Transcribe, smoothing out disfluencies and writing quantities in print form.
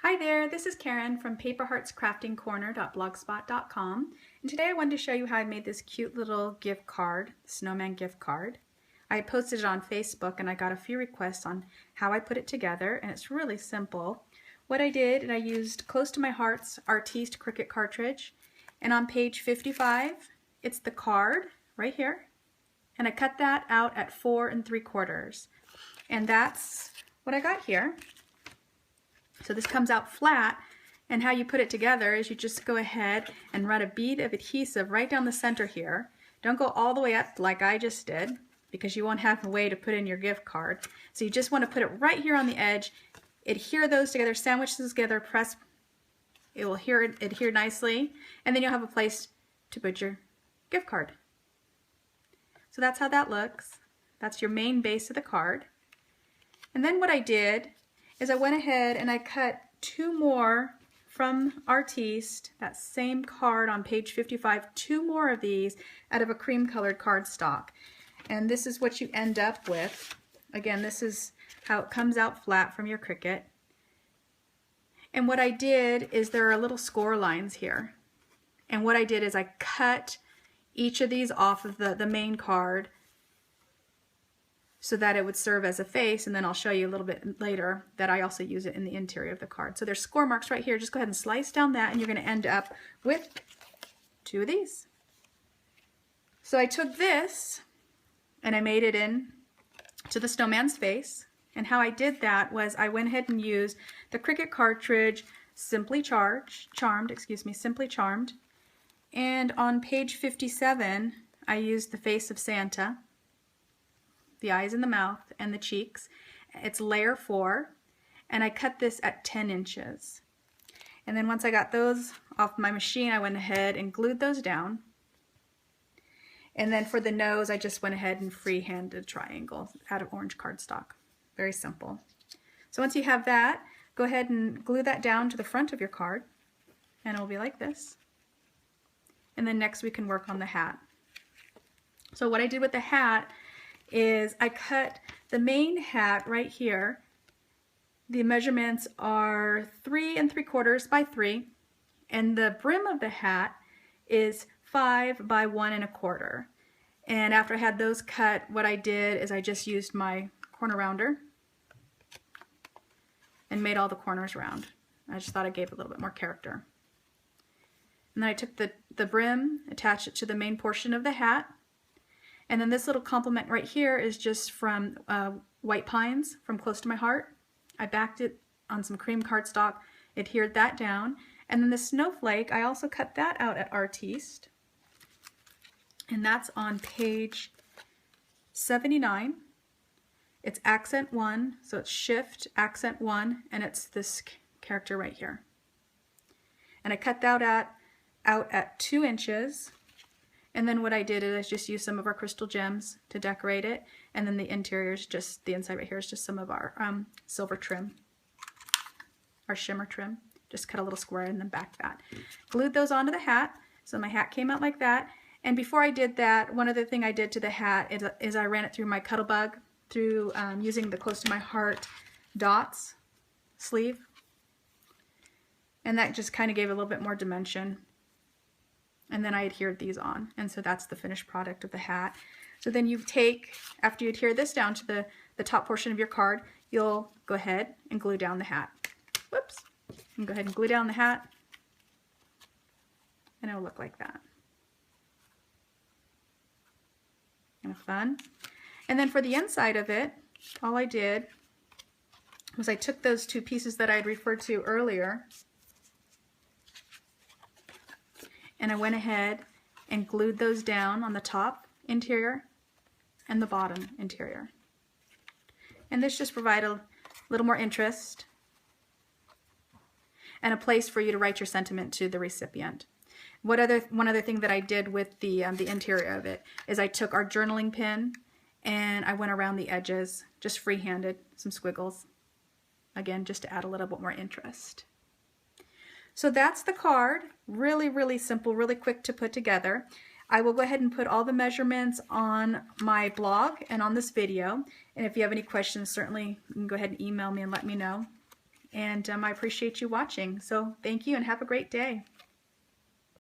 Hi there, this is Karen from paperheartscraftingcorner.blogspot.com, and today I wanted to show you how I made this cute little gift card, Snowman gift card. I posted it on Facebook and I got a few requests on how I put it together, and it's really simple. What I did, I used Close to My Heart's Artiste Cricut cartridge, and on page 55 it's the card right here, and I cut that out at 4 3/4, and that's what I got here. So this comes out flat, and how you put it together is you just go ahead and run a bead of adhesive right down the center here. Don't go all the way up like I just did, because you won't have a way to put in your gift card. So you just want to put it right here on the edge, adhere those together, sandwich those together, press, it will adhere nicely, and then you'll have a place to put your gift card. So that's how that looks. That's your main base of the card. And then what I did is I went ahead and I cut 2 more from Artiste, that same card on page 55, 2 more of these out of a cream colored cardstock. And this is what you end up with. Again, this is how it comes out flat from your Cricut. And what I did is there are little score lines here. And what I did is I cut each of these off of the main card so that it would serve as a face, and then I'll show you a little bit later that I also use it in the interior of the card. So there's score marks right here. Just go ahead and slice down that, and you're going to end up with 2 of these. So I took this and I made it in to the snowman's face, and how I did that was I went ahead and used the Cricut cartridge Simply Charmed, and on page 57 I used the face of Santa, the eyes and the mouth and the cheeks. It's layer 4, and I cut this at 10 inches. And then once I got those off my machine, I went ahead and glued those down. And then for the nose, I just went ahead and freehanded triangle out of orange cardstock. Very simple. So once you have that, go ahead and glue that down to the front of your card, and it will be like this. And then next we can work on the hat. So what I did with the hat is I cut the main hat right here. The measurements are 3 3/4 by 3, and the brim of the hat is 5 by 1 1/4. And after I had those cut, what I did is I just used my corner rounder and made all the corners round. I just thought it gave a little bit more character. And then I took the brim, attached it to the main portion of the hat. And then this little compliment right here is just from White Pines from Close to My Heart. I backed it on some cream cardstock, adhered that down. And then the snowflake, I also cut that out at Artiste. And that's on page 79. It's accent 1, so it's shift, accent 1, and it's this character right here. And I cut that out at 2 inches. And then what I did is I just used some of our crystal gems to decorate it, and then the interior is just, the inside right here is just some of our silver trim, our shimmer trim. Just cut a little square and then back that. Glued those onto the hat, so my hat came out like that. And before I did that, one other thing I did to the hat is I ran it through my Cuttlebug, through using the Close to My Heart dots sleeve. And that just kind of gave a little bit more dimension. And then I adhered these on, and so that's the finished product of the hat. So then you take, after you adhere this down to the top portion of your card, you'll go ahead and glue down the hat. Whoops. And go ahead and glue down the hat, and it'll look like that. Kind of fun. And then for the inside of it, all I did was I took those 2 pieces that I had referred to earlier, and I went ahead and glued those down on the top interior and the bottom interior. And this just provided a little more interest and a place for you to write your sentiment to the recipient. One other thing that I did with the interior of it is I took our journaling pin and I went around the edges, just free-handed some squiggles, again just to add a little bit more interest. So that's the card. Really, really simple, really quick to put together. I will go ahead and put all the measurements on my blog and on this video. And if you have any questions, certainly you can go ahead and email me and let me know. And I appreciate you watching. So thank you and have a great day.